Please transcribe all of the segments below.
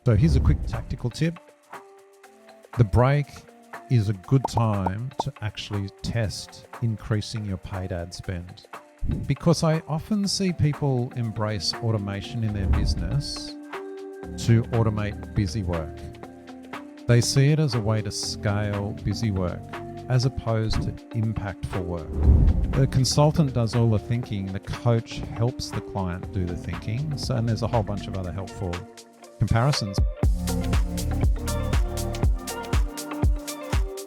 So here's a quick tactical tip. The break is a good time to actually test increasing your paid ad spend, because I often see people embrace automation in their business to automate busy work. They see it as a way to scale busy work as opposed to impactful work. The consultant does all the thinking, the coach helps the client do the thinking, and there's a whole bunch of other helpful comparisons.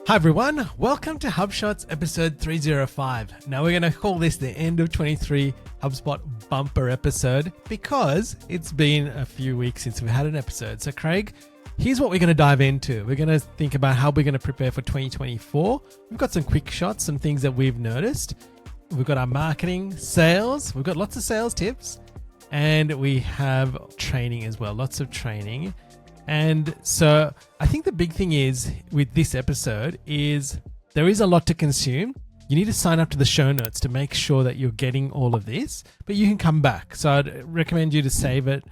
Hi everyone, welcome to HubShots episode 305. Now we're going to call this the end of 23 HubSpot bumper episode because it's been a few weeks since we've had an episode. So Craig, here's what we're going to dive into. We're going to think about how we're going to prepare for 2024. We've got some quick shots, some things that we've noticed. We've got our marketing, sales. We've got lots of sales tips. And we have training as well, lots of training. And so I think the big thing is with this episode is there is a lot to consume. You need to sign up to the show notes to make sure that you're getting all of this, but you can come back. So I'd recommend you to save it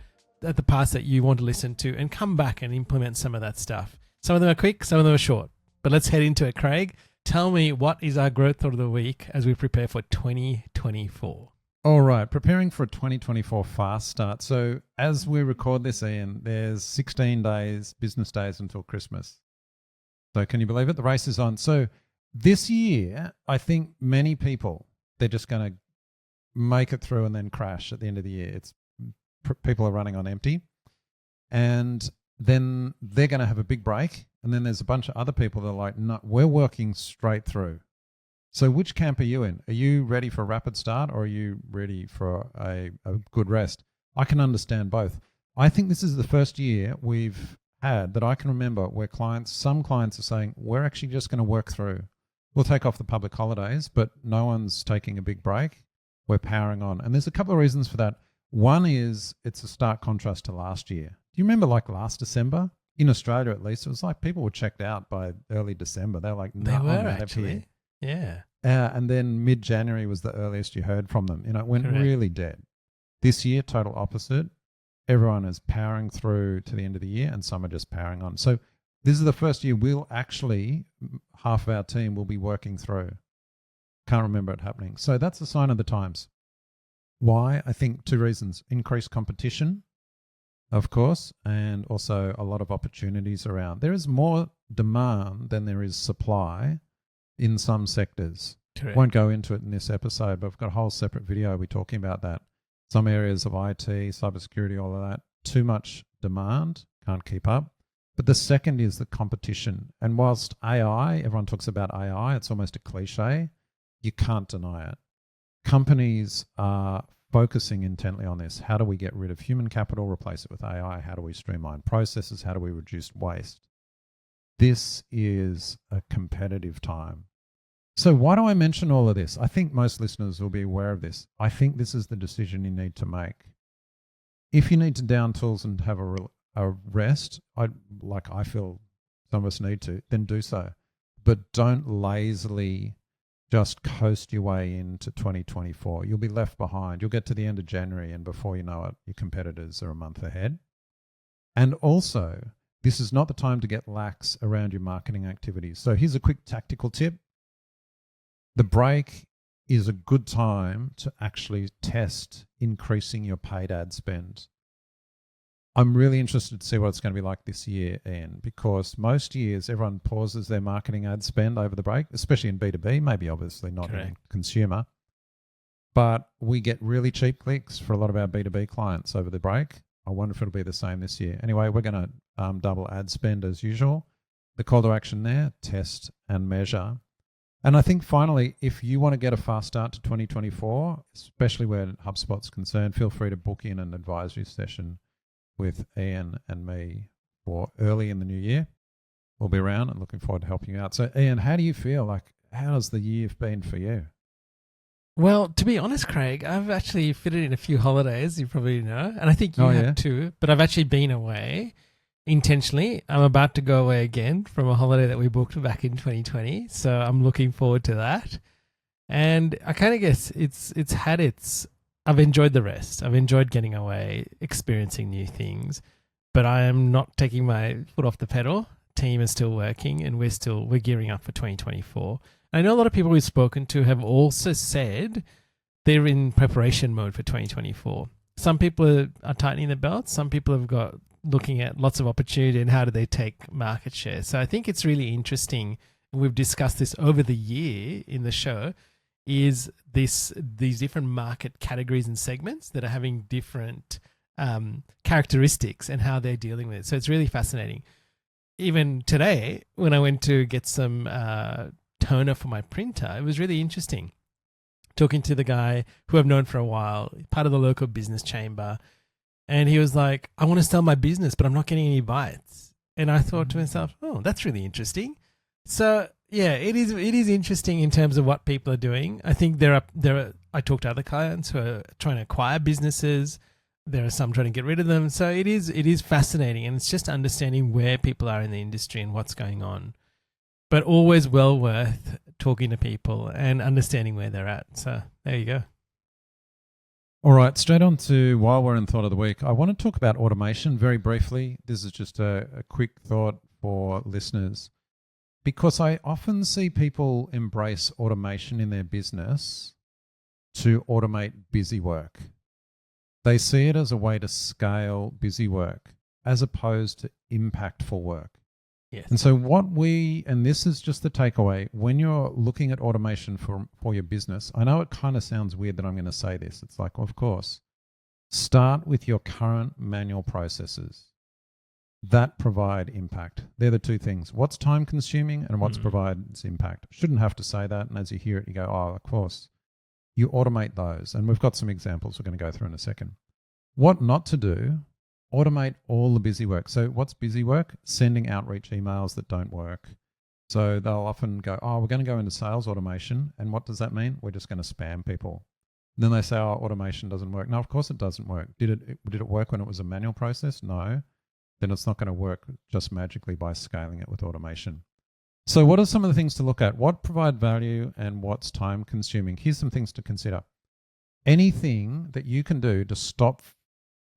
at the parts that you want to listen to and come back and implement some of that stuff. Some of them are quick, some of them are short, but let's head into it. Craig, tell me, what is our growth thought of the week as we prepare for 2024? All right, preparing for a 2024 fast start. So as we record this, Ian, there's 16 days, business days until Christmas. So can you believe it? The race is on. So this year, I think many people, they're just going to make it through and then crash at the end of the year. People are running on empty. And then they're going to have a big break. And then there's a bunch of other people that are like, no, we're working straight through. So which camp are you in? Are you ready for a rapid start or are you ready for a good rest? I can understand both. I think this is the first year we've had that I can remember where some clients are saying, we're actually just going to work through. We'll take off the public holidays, but no one's taking a big break. We're powering on. And there's a couple of reasons for that. One is it's a stark contrast to last year. Do you remember like last December? In Australia at least, it was like people were checked out by early December. They were like, no, they were I'm actually. here. Yeah. And then mid-January was the earliest you heard from them. It went Correct. really dead. This year, total opposite. Everyone is powering through to the end of the year and some are just powering on. So this is the first year half of our team will be working through. Can't remember it happening. So that's a sign of the times. Why? I think two reasons. Increased competition, of course, and also a lot of opportunities around. There is more demand than there is supply in some sectors. Correct. Won't go into it in this episode, but I've got a whole separate video we're talking about that. Some areas of IT, cybersecurity, all of that, too much demand, can't keep up. But the second is the competition. And whilst AI, everyone talks about AI, it's almost a cliche, you can't deny it. Companies are focusing intently on this. How do we get rid of human capital, replace it with AI? How do we streamline processes? How do we reduce waste? This is a competitive time. So why do I mention all of this? I think most listeners will be aware of this. I think this is the decision you need to make. If you need to down tools and have a rest, I feel some of us need to, then do so. But don't lazily just coast your way into 2024. You'll be left behind. You'll get to the end of January and before you know it, your competitors are a month ahead. And also, this is not the time to get lax around your marketing activities. So here's a quick tactical tip. The break is a good time to actually test increasing your paid ad spend. I'm really interested to see what it's going to be like this year, Ian, because most years everyone pauses their marketing ad spend over the break, especially in B2B, maybe obviously not in consumer. But we get really cheap clicks for a lot of our B2B clients over the break. I wonder if it'll be the same this year. Anyway, we're going to double ad spend as usual. The call to action there, test and measure. And I think finally, if you want to get a fast start to 2024, especially where HubSpot's concerned, feel free to book in an advisory session with Ian and me for early in the new year. We'll be around and looking forward to helping you out. So Ian, how do you feel? How's the year been for you? Well, to be honest, Craig, I've actually fitted in a few holidays, you probably know, and I think you have too, but I've actually been away intentionally. I'm about to go away again from a holiday that we booked back in 2020, so I'm looking forward to that. And I kind of guess I've enjoyed the rest. I've enjoyed getting away, experiencing new things, but I am not taking my foot off the pedal. Team is still working, and we're gearing up for 2024. I know a lot of people we've spoken to have also said they're in preparation mode for 2024. Some people are tightening their belts. Some people have got looking at lots of opportunity and how do they take market share. So I think it's really interesting. We've discussed this over the year in the show, is these different market categories and segments that are having different characteristics and how they're dealing with it. So it's really fascinating. Even today, when I went to get some toner for my printer, it was really interesting. Talking to the guy who I've known for a while, part of the local business chamber, and he was like, I want to sell my business, but I'm not getting any bites. And I thought to myself, oh, that's really interesting. So yeah, it is interesting in terms of what people are doing. I think there are I talk to other clients who are trying to acquire businesses. There are some trying to get rid of them. So it is fascinating, and it's just understanding where people are in the industry and what's going on. But always well worth talking to people and understanding where they're at. So there you go. All right, straight on to while we're in Thought of the Week, I want to talk about automation very briefly. This is just a quick thought for listeners, because I often see people embrace automation in their business to automate busy work. They see it as a way to scale busy work as opposed to impactful work. Yes. And so and this is just the takeaway, when you're looking at automation for your business, I know it kind of sounds weird that I'm going to say this. It's like, well, of course, start with your current manual processes that provide impact. They're the two things. What's time consuming and what's provides impact. Shouldn't have to say that. And as you hear it, you go, oh, of course. You automate those. And we've got some examples we're going to go through in a second. What not to do: automate all the busy work. So what's busy work? Sending outreach emails that don't work. So they'll often go, oh, we're going to go into sales automation. And what does that mean? We're just going to spam people. And then they say, oh, automation doesn't work. No, of course it doesn't work. Did it work when it was a manual process? No. Then it's not going to work just magically by scaling it with automation. So what are some of the things to look at? What provide value and what's time consuming? Here's some things to consider. Anything that you can do to stop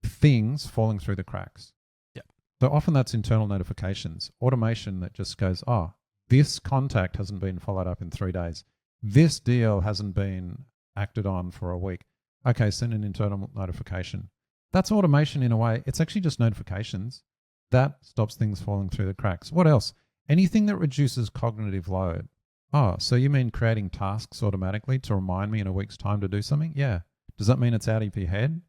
things falling through the cracks. Yeah. So often that's internal notifications, automation that just goes, oh, this contact hasn't been followed up in 3 days. This deal hasn't been acted on for a week. Okay, send an internal notification. That's automation in a way. It's actually just notifications. That stops things falling through the cracks. What else? Anything that reduces cognitive load. Oh, so you mean creating tasks automatically to remind me in a week's time to do something? Yeah. Does that mean it's out of your head?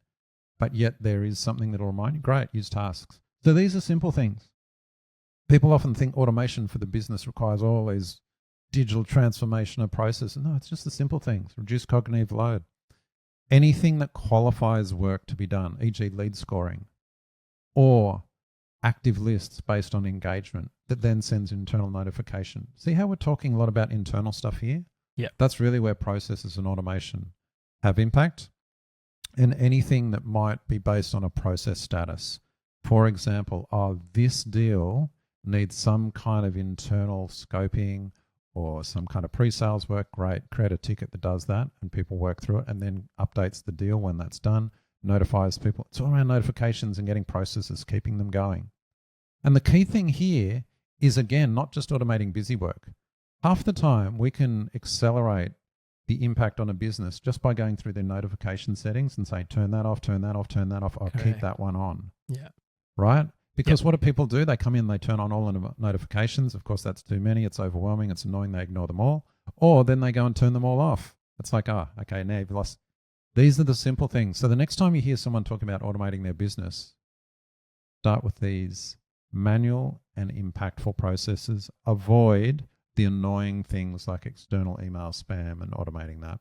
But yet there is something that will remind you? Great, use tasks. So these are simple things. People often think automation for the business requires all these digital transformation of processes. No, it's just the simple things. Reduce cognitive load. Anything that qualifies work to be done, e.g. lead scoring, or active lists based on engagement that then sends internal notification. See how we're talking a lot about internal stuff here? Yeah. That's really where processes and automation have impact. And anything that might be based on a process status. For example, this deal needs some kind of internal scoping or some kind of pre-sales work. Great, create a ticket that does that and people work through it and then updates the deal when that's done, notifies people. It's all around notifications and getting processes, keeping them going. And the key thing here is, again, not just automating busy work. Half the time we can accelerate the impact on a business just by going through their notification settings and say, turn that off, turn that off, turn that off. I'll keep that one on. Yeah. Right? Because what do people do? They come in, they turn on all the notifications. Of course, that's too many. It's overwhelming. It's annoying. They ignore them all. Or then they go and turn them all off. It's like, okay, now you've lost. These are the simple things. So the next time you hear someone talking about automating their business, start with these manual and impactful processes. Avoid the annoying things like external email spam and automating that.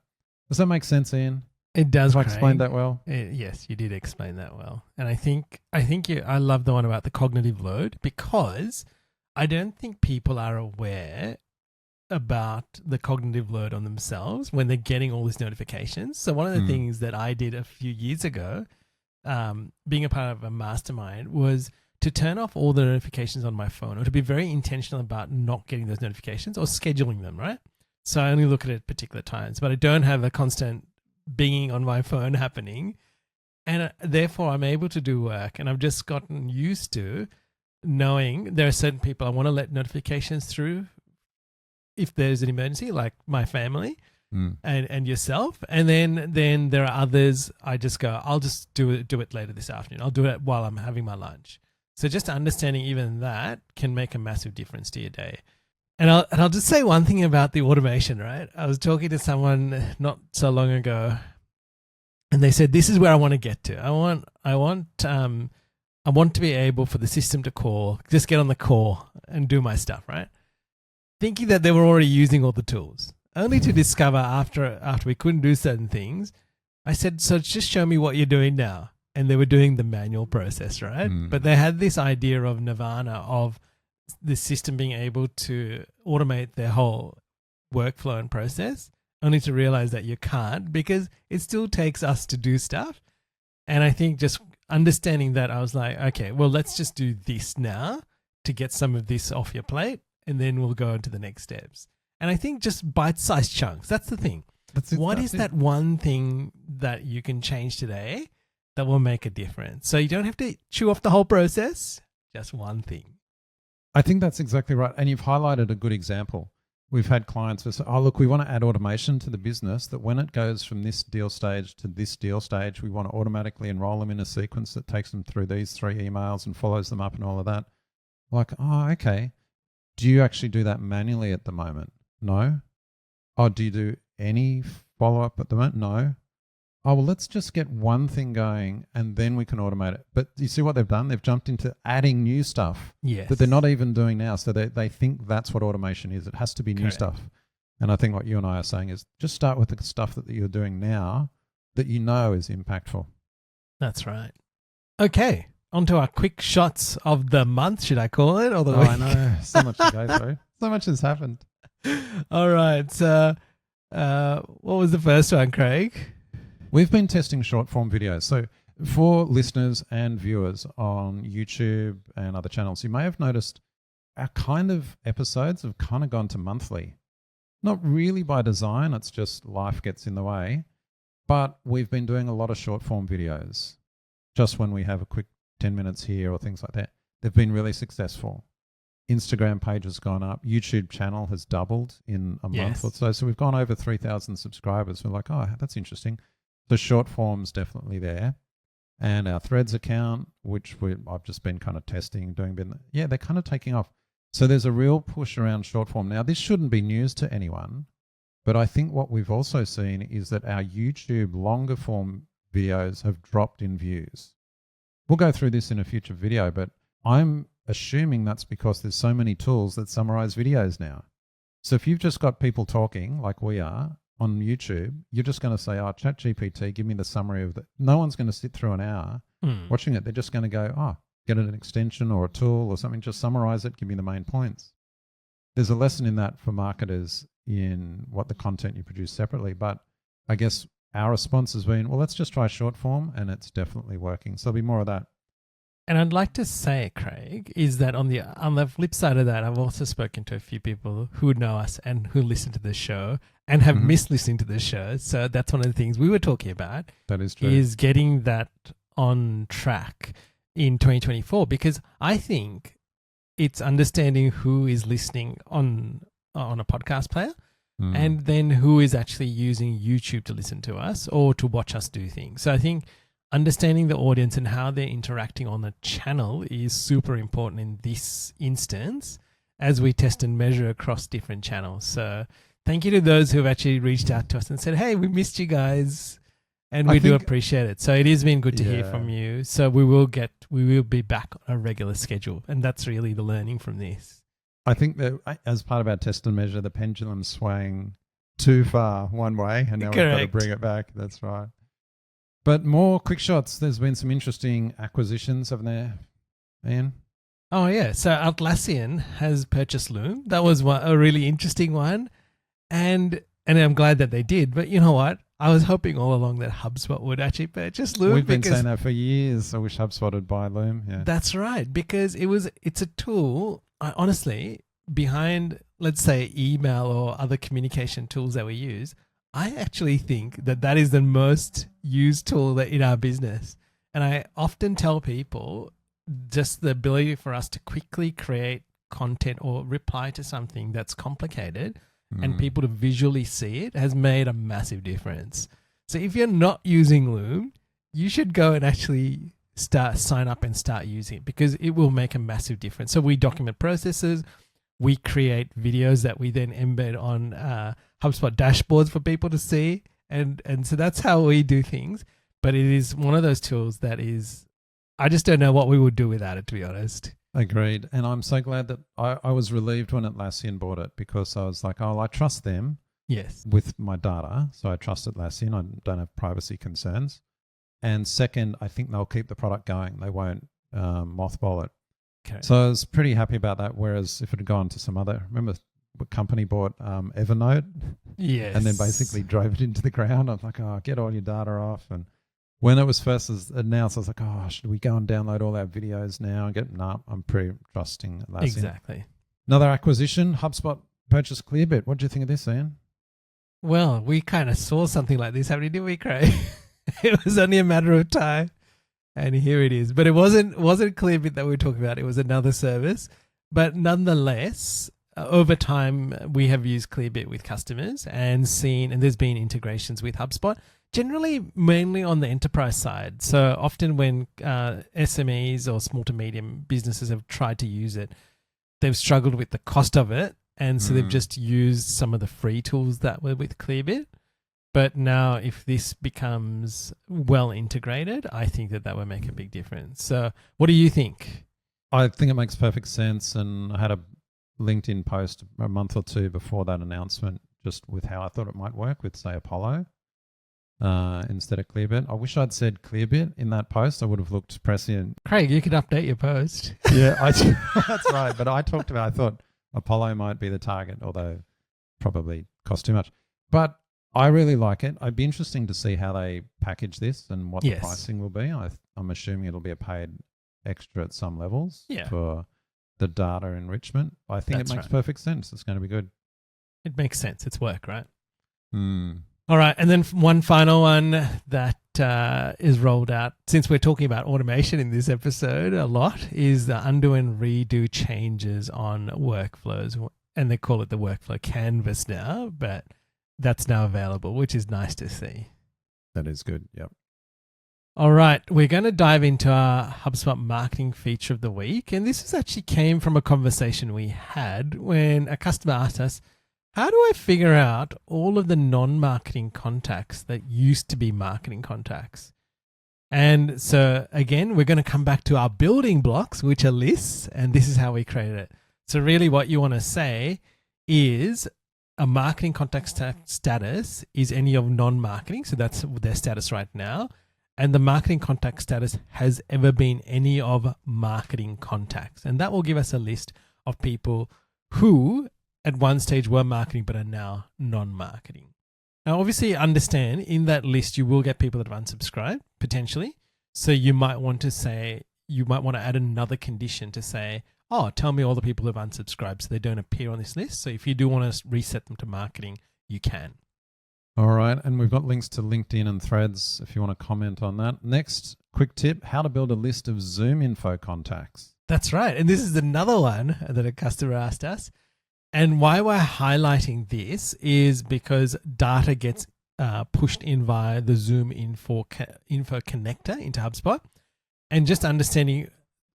Does that make sense, Ian? It does. Have I explained that well? Yes, you did explain that well. And I love the one about the cognitive load, because I don't think people are aware about the cognitive load on themselves when they're getting all these notifications. So one of the things that I did a few years ago, being a part of a mastermind, was to turn off all the notifications on my phone, or to be very intentional about not getting those notifications or scheduling them, right? So I only look at it at particular times, but I don't have a constant binging on my phone happening. And therefore, I'm able to do work, and I've just gotten used to knowing there are certain people I want to let notifications through if there's an emergency, like my family and yourself. And then there are others I just go, I'll just do it later this afternoon. I'll do it while I'm having my lunch. So just understanding even that can make a massive difference to your day. And I'll just say one thing about the automation, right? I was talking to someone not so long ago, and they said, this is where I want to get to. I want to be able for the system to just get on the call and do my stuff, right? Thinking that they were already using all the tools, only to discover after we couldn't do certain things. I said, so just show me what you're doing now. And they were doing the manual process, right? But they had this idea of nirvana, of the system being able to automate their whole workflow and process, only to realize that you can't, because it still takes us to do stuff. And I think just understanding that, I was like, okay, well, let's just do this now to get some of this off your plate, and then we'll go into the next steps. And I think just bite-sized chunks, that's the thing. What is that one thing that you can change today that will make a difference? So you don't have to chew off the whole process, just one thing. I think that's exactly right. And you've highlighted a good example. We've had clients who say, oh, look, we want to add automation to the business that when it goes from this deal stage to this deal stage, we want to automatically enroll them in a sequence that takes them through these 3 emails and follows them up and all of that. Like, oh, okay. Do you actually do that manually at the moment? No. Oh, do you do any follow-up at the moment? No. Oh, well, let's just get one thing going and then we can automate it. But you see what they've done? They've jumped into adding new stuff that they're not even doing now. So they think that's what automation is. It has to be new stuff. And I think what you and I are saying is just start with the stuff that you're doing now that you know is impactful. That's right. Okay, on to our quick shots of the month, should I call it? Or the week? I know. So much to go through. So much has happened. All right. So what was the first one, Craig? We've been testing short form videos. So for listeners and viewers on YouTube and other channels, you may have noticed our kind of episodes have kind of gone to monthly. Not really by design, it's just life gets in the way. But we've been doing a lot of short form videos. Just when we have a quick 10 minutes here or things like that. They've been really successful. Instagram page has gone up. YouTube channel has doubled in a month or so. So we've gone over 3,000 subscribers. We're like, oh, that's interesting. The short form's definitely there. And our Threads account, which I've just been kind of testing, they're kind of taking off. So there's a real push around short form. Now, this shouldn't be news to anyone, but I think what we've also seen is that our YouTube longer form videos have dropped in views. We'll go through this in a future video, but I'm assuming that's because there's so many tools that summarize videos now. So if you've just got people talking like we are, on YouTube, you're just going to say, oh, ChatGPT, give me the summary of that. No one's going to sit through an hour watching it. They're just going to go, oh, get an extension or a tool or something, just summarize it, give me the main points. There's a lesson in that for marketers in what the content you produce separately. But I guess our response has been, well, let's just try short form, and it's definitely working. So there'll be more of that. And I'd like to say, Craig, is that on the flip side of that, I've also spoken to a few people who know us and who listen to the show and have missed listening to the show. So that's one of the things we were talking about. That is true. Is getting that on track in 2024, because I think it's understanding who is listening on a podcast player and then who is actually using YouTube to listen to us or to watch us do things. So I think understanding the audience and how they're interacting on the channel is super important in this instance as we test and measure across different channels. So thank you to those who have actually reached out to us and said, hey, we missed you guys. And we do appreciate it. So it has been good to hear from you. So we will be back on a regular schedule. And that's really the learning from this. I think that as part of our test and measure, the pendulum's swaying too far one way and now we've got to bring it back. That's right. But more quick shots. There's been some interesting acquisitions, haven't there, Ian? Oh, yeah. So Atlassian has purchased Loom. That was a really interesting one. And I'm glad that they did. But you know what? I was hoping all along that HubSpot would actually purchase Loom. We've been saying that for years. I wish HubSpot would buy Loom. Yeah, that's right. Because it's a tool, honestly, behind, let's say, email or other communication tools that we use. I actually think that that is the most used tool in our business. And I often tell people just the ability for us to quickly create content or reply to something that's complicated and people to visually see it has made a massive difference. So if you're not using Loom, you should go and actually sign up and start using it, because it will make a massive difference. So we document processes, we create videos that we then embed on HubSpot dashboards for people to see. And so that's how we do things. But it is one of those tools that is, I just don't know what we would do without it, to be honest. Agreed. And I'm so glad that I was relieved when Atlassian bought it, because I was like, oh, I trust them Yes. with my data. So I trust Atlassian. I don't have privacy concerns. And second, I think they'll keep the product going. They won't mothball it. Okay. So I was pretty happy about that. Whereas if it had gone to some other, remember what company bought Evernote? Yes. And then basically drove it into the ground. I was like, oh, get all your data off. And when it was first announced, I was like, oh, should we go and download all our videos now and get, no, I'm pretty trusting Atlassian. Exactly. Another acquisition, HubSpot purchased Clearbit. What do you think of this, Ian? Well, we kind of saw something like this happening, didn't we, Craig? It was only a matter of time. And here it is. But it wasn't Clearbit that we were talking about. It was another service. But nonetheless, over time, we have used Clearbit with customers and there's been integrations with HubSpot, generally mainly on the enterprise side. So often when SMEs or small to medium businesses have tried to use it, they've struggled with the cost of it. And so they've just used some of the free tools that were with Clearbit. But now if this becomes well integrated, I think that will make a big difference. So what do you think? I think it makes perfect sense. And I had a LinkedIn post a month or two before that announcement, just with how I thought it might work with, say, Apollo instead of Clearbit. I wish I'd said Clearbit in that post. I would have looked prescient. Craig, you could update your post. Yeah, that's right. But I thought Apollo might be the target, although probably cost too much. But I really like it. It'd be interesting to see how they package this and what the pricing will be. I'm assuming it'll be a paid extra at some levels for the data enrichment. I think it makes perfect sense. It's going to be good. It makes sense. It's work, right? Mm. All right. And then one final one that is rolled out, since we're talking about automation in this episode a lot, is the undo and redo changes on workflows. And they call it the workflow canvas now, but that's now available, which is nice to see. That is good. Yep. All right. We're going to dive into our HubSpot marketing feature of the week. And this actually came from a conversation we had when a customer asked us, how do I figure out all of the non-marketing contacts that used to be marketing contacts? And so again, we're going to come back to our building blocks, which are lists. And this is how we created it. So really what you want to say is, a marketing contact status is any of non-marketing. So that's their status right now. And the marketing contact status has ever been any of marketing contacts. And that will give us a list of people who at one stage were marketing but are now non-marketing. Now, obviously, understand in that list, you will get people that have unsubscribed potentially. So you might want to add another condition to say, oh, tell me all the people who have unsubscribed so they don't appear on this list. So if you do want to reset them to marketing, you can. All right. And we've got links to LinkedIn and Threads if you want to comment on that. Next, quick tip, how to build a list of ZoomInfo contacts. That's right. And this is another one that a customer asked us. And why we're highlighting this is because data gets pushed in via the ZoomInfo connector into HubSpot, and just understanding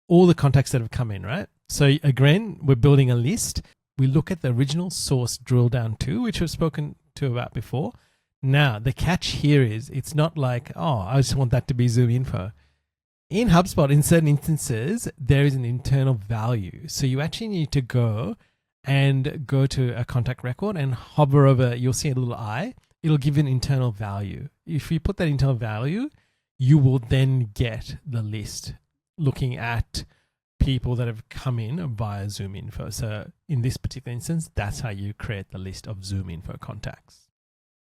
all the contacts that have come in, right? So again, we're building a list. We look at the original source drill down to, which we've spoken to about before. Now, the catch here is it's not like, oh, I just want that to be ZoomInfo. In HubSpot, in certain instances, there is an internal value. So you actually need to go to a contact record and hover over, you'll see a little eye. It'll give you an internal value. If you put that internal value, you will then get the list looking at people that have come in via ZoomInfo. So in this particular instance, that's how you create the list of ZoomInfo contacts.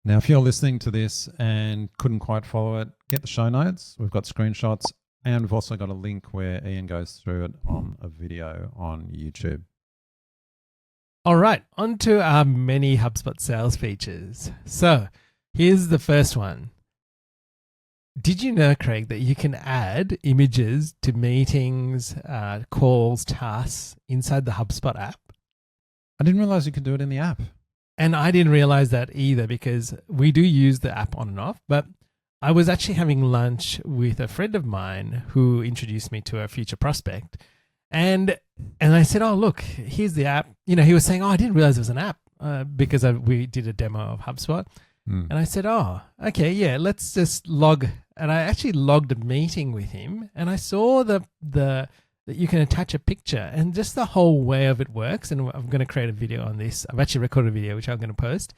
Now, if you're listening to this and couldn't quite follow it, get the show notes. We've got screenshots, and we've also got a link where Ian goes through it on a video on YouTube. All right, on to our many HubSpot sales features. So Here's the first one. Did you know, Craig, that you can add images to meetings, calls, tasks inside the HubSpot app? I didn't realize you could do it in the app. And I didn't realize that either, because we do use the app on and off. But I was actually having lunch with a friend of mine who introduced me to a future prospect. And I said, oh, look, here's the app. You know, he was saying, oh, I didn't realize it was an app because we did a demo of HubSpot. And I said, oh, okay, yeah, let's just log. And I actually logged a meeting with him, and I saw that you can attach a picture, and just the whole way of it works. And I'm going to create a video on this. I've actually recorded a video, which I'm going to post.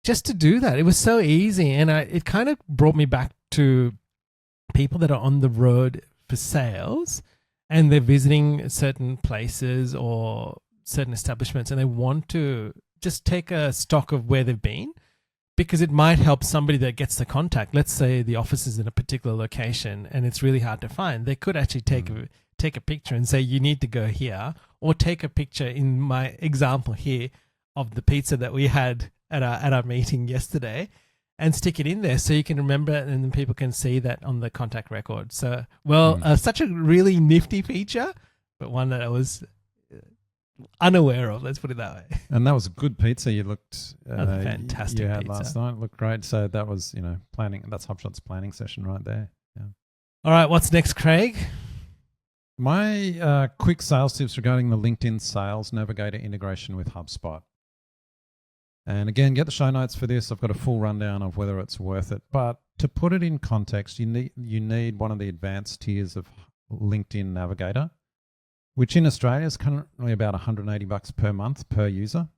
Just to do that, it was so easy. And it kind of brought me back to people that are on the road for sales, and they're visiting certain places or certain establishments, and they want to just take a stock of where they've been, because it might help somebody that gets the contact. Let's say the office is in a particular location and it's really hard to find. They could actually take a picture and say, you need to go here, or take a picture in my example here of the pizza that we had at our meeting yesterday, and stick it in there so you can remember it, and then people can see that on the contact record. So, such a really nifty feature, but one that I was unaware of, let's put it that way. And that was a good pizza. You looked fantastic you had pizza last night. It looked great. So that was, planning. That's HubSpot's planning session right there. Yeah. All right, what's next, Craig? My quick sales tips regarding the LinkedIn Sales Navigator integration with HubSpot. And again, get the show notes for this. I've got a full rundown of whether it's worth it. But to put it in context, you need one of the advanced tiers of LinkedIn Navigator, which in Australia is currently about $180 per month per user.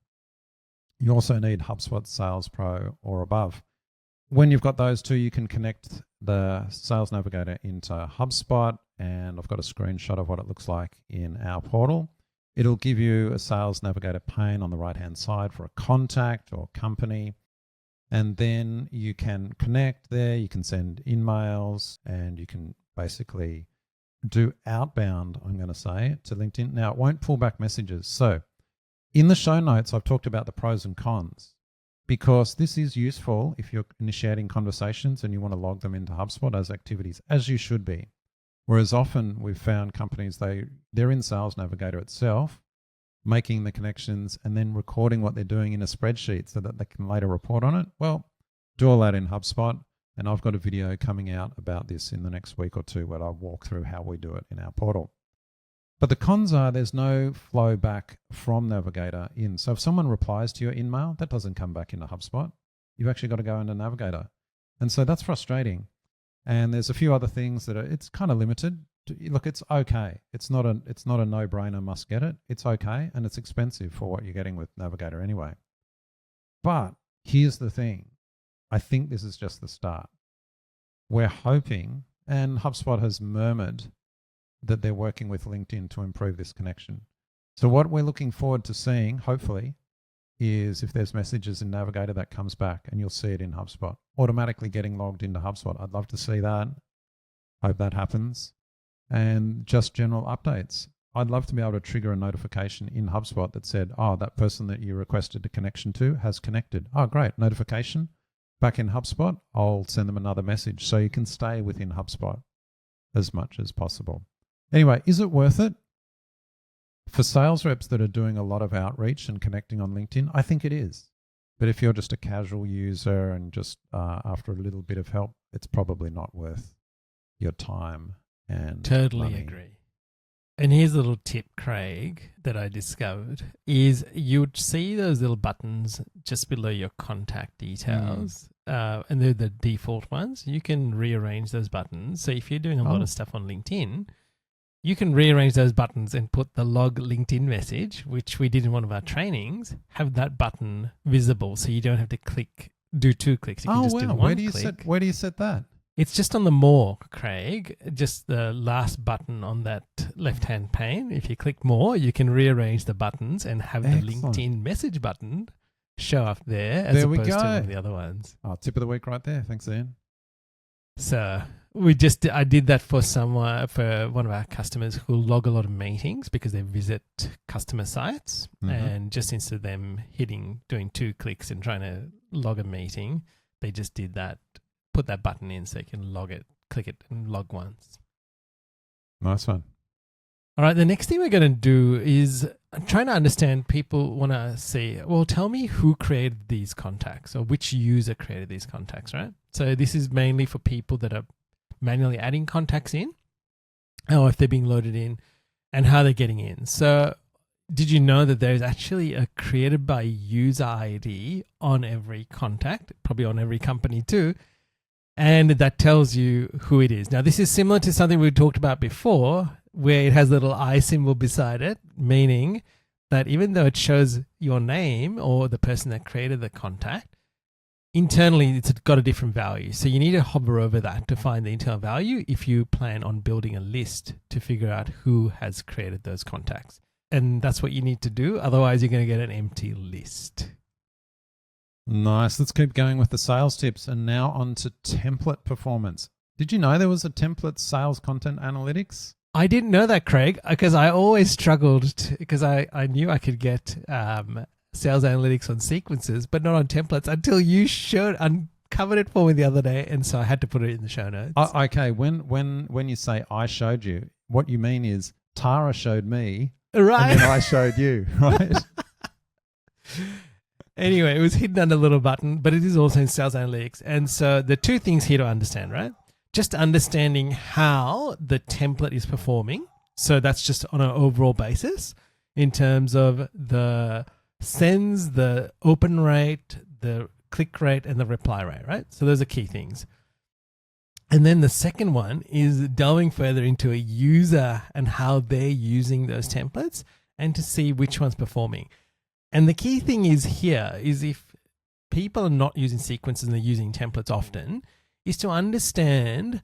You also need HubSpot Sales Pro or above. When you've got those two, you can connect the Sales Navigator into HubSpot, and I've got a screenshot of what it looks like in our portal. It'll give you a Sales Navigator pane on the right-hand side for a contact or company, and then you can connect there, you can send emails, and you can basically do outbound, I'm going to say, to LinkedIn. Now, it won't pull back messages. So in the show notes, I've talked about the pros and cons, because this is useful if you're initiating conversations and you want to log them into HubSpot as activities, as you should be. Whereas often we've found companies, they're in Sales Navigator itself, making the connections and then recording what they're doing in a spreadsheet so that they can later report on it. Well, do all that in HubSpot. And I've got a video coming out about this in the next week or two where I'll walk through how we do it in our portal. But the cons are there's no flow back from Navigator in. So if someone replies to your email, that doesn't come back into HubSpot. You've actually got to go into Navigator. And so that's frustrating. And there's a few other things that it's kind of limited. Look, it's okay. It's not a no-brainer must get it. It's okay, and it's expensive for what you're getting with Navigator anyway. But here's the thing. I think this is just the start. We're hoping, and HubSpot has murmured that they're working with LinkedIn to improve this connection. So what we're looking forward to seeing, hopefully, is if there's messages in Navigator that comes back, and you'll see it in HubSpot, automatically getting logged into HubSpot. I'd love to see that. Hope that happens. And just general updates. I'd love to be able to trigger a notification in HubSpot that said, oh, that person that you requested a connection to has connected. Oh, great. Notification. Back in HubSpot, I'll send them another message so you can stay within HubSpot as much as possible. Anyway, is it worth it? For sales reps that are doing a lot of outreach and connecting on LinkedIn, I think it is. But if you're just a casual user and just after a little bit of help, it's probably not worth your time and Totally money. agree. And here's a little tip, Craig, that I discovered is you would see those little buttons just below your contact details, and they're the default ones. You can rearrange those buttons. So if you're doing a lot of stuff on LinkedIn, you can rearrange those buttons and put the log LinkedIn message, which we did in one of our trainings, have that button visible so you don't have to do 2 clicks. You can just do one click. Where do you set that? It's just on the more, Craig, just the last button on that left-hand pane. If you click more, you can rearrange the buttons and have the LinkedIn message button show up there as opposed to one of the other ones. Oh, tip of the week right there. Thanks, Ian. So I did that for one of our customers who log a lot of meetings because they visit customer sites, and just instead of them doing 2 clicks and trying to log a meeting, they just did that, put that button in so you can log it, click it and log once. Nice one. All right, the next thing we're going to do is trying to understand, people want to see, well, tell me who created these contacts or which user created these contacts, right? So this is mainly for people that are manually adding contacts in, or if they're being loaded in, and how they're getting in. So did you know that there's actually a created by user ID on every contact, probably on every company too, and that tells you who it is. Now, this is similar to something we talked about before, where it has a little I symbol beside it, meaning that even though it shows your name or the person that created the contact, internally it's got a different value. So you need to hover over that to find the internal value if you plan on building a list to figure out who has created those contacts. And that's what you need to do. Otherwise, you're going to get an empty list. Nice. Let's keep going with the sales tips. And now on to template performance. Did you know there was a template sales content analytics? I didn't know that, Craig, because I always struggled because I knew I could get sales analytics on sequences, but not on templates until you uncovered it for me the other day, and so I had to put it in the show notes. Okay, when you say I showed you, what you mean is Tara showed me, right? And then I showed you, right? Anyway, it was hidden under a little button, but it is also in sales analytics, and so the two things here to understand, right? Just understanding how the template is performing. So that's just on an overall basis in terms of the sends, the open rate, the click rate, and the reply rate, right? So those are key things. And then the second one is delving further into a user and how they're using those templates and to see which one's performing. And the key thing is here is if people are not using sequences and they're using templates often, is to understand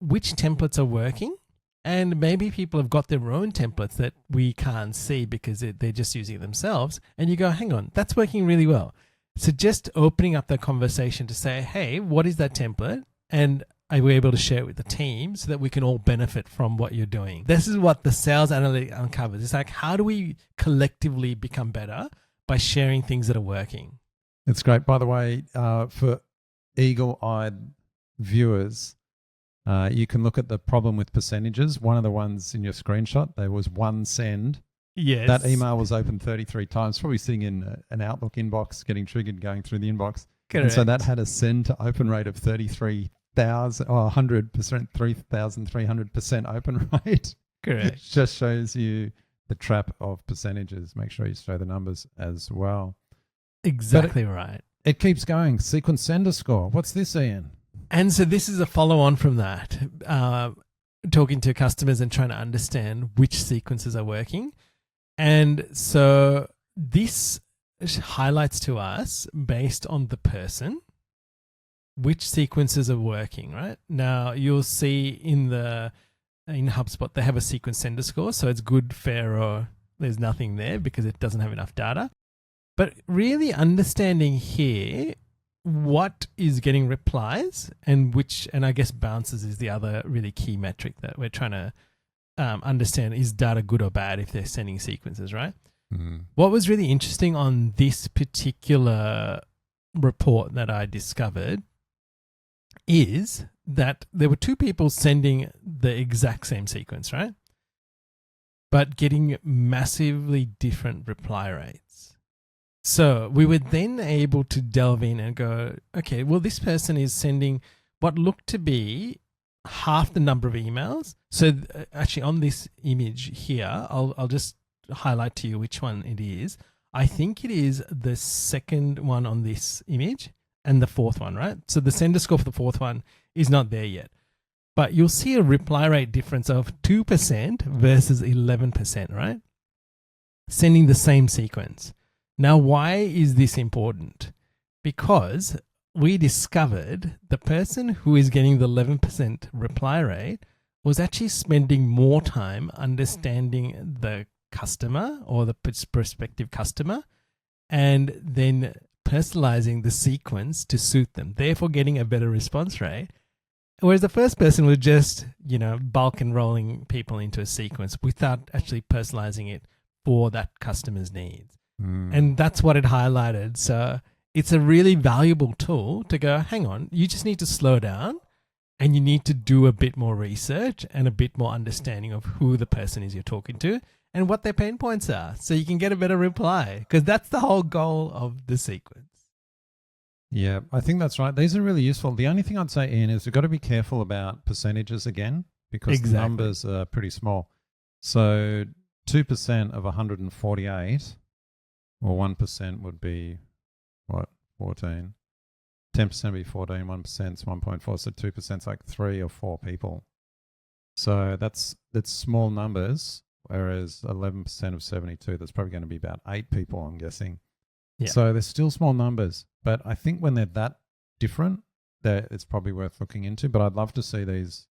which templates are working, and maybe people have got their own templates that we can't see because they're just using it themselves, and you go, hang on, that's working really well. So just opening up the conversation to say, hey, what is that template? And are we able to share it with the team so that we can all benefit from what you're doing? This is what the sales analytic uncovers. It's like, how do we collectively become better by sharing things that are working? It's great. By the way, for eagle-eyed viewers, you can look at the problem with percentages. One of the ones in your screenshot, there was one send. Yes. That email was opened 33 times, probably sitting in an Outlook inbox, getting triggered, going through the inbox. Correct. And so that had a send to open rate of 33,000 or 100%, 3,300% open rate. Correct. It just shows you the trap of percentages. Make sure you show the numbers as well. Exactly right. It keeps going. Sequence sender score. What's this, Ian? And so this is a follow-on from that, talking to customers and trying to understand which sequences are working. And so this highlights to us, based on the person, which sequences are working, right? Now, you'll see in HubSpot, they have a sequence sender score. So it's good, fair, or there's nothing there because it doesn't have enough data. But really understanding here what is getting replies and I guess bounces is the other really key metric that we're trying to understand. Is data good or bad if they're sending sequences, right? Mm-hmm. What was really interesting on this particular report that I discovered is that there were two people sending the exact same sequence, right? But getting massively different reply rates. So we were then able to delve in and go, okay, well, this person is sending what looked to be half the number of emails. So actually on this image here, I'll just highlight to you which one it is. I think it is the second one on this image and the fourth one, right? So the sender score for the fourth one is not there yet. But you'll see a reply rate difference of 2% versus 11%, right? Sending the same sequence. Now, why is this important? Because we discovered the person who is getting the 11% reply rate was actually spending more time understanding the customer or the prospective customer and then personalizing the sequence to suit them, therefore getting a better response rate. Whereas the first person was just, bulk enrolling people into a sequence without actually personalizing it for that customer's needs. And that's what it highlighted. So it's a really valuable tool to go, hang on, you just need to slow down and you need to do a bit more research and a bit more understanding of who the person is you're talking to and what their pain points are so you can get a better reply, because that's the whole goal of the sequence. Yeah, I think that's right. These are really useful. The only thing I'd say, Ian, is we've got to be careful about percentages again, because the numbers are pretty small. So 2% of 148, or 1% would be, what, 14? 10% would be 14, 1% is 1.4, so 2% is like 3 or 4 people. So that's small numbers, whereas 11% of 72, that's probably going to be about 8 people, I'm guessing. Yeah. So they're still small numbers, but I think when they're that different, that it's probably worth looking into. But I'd love to see these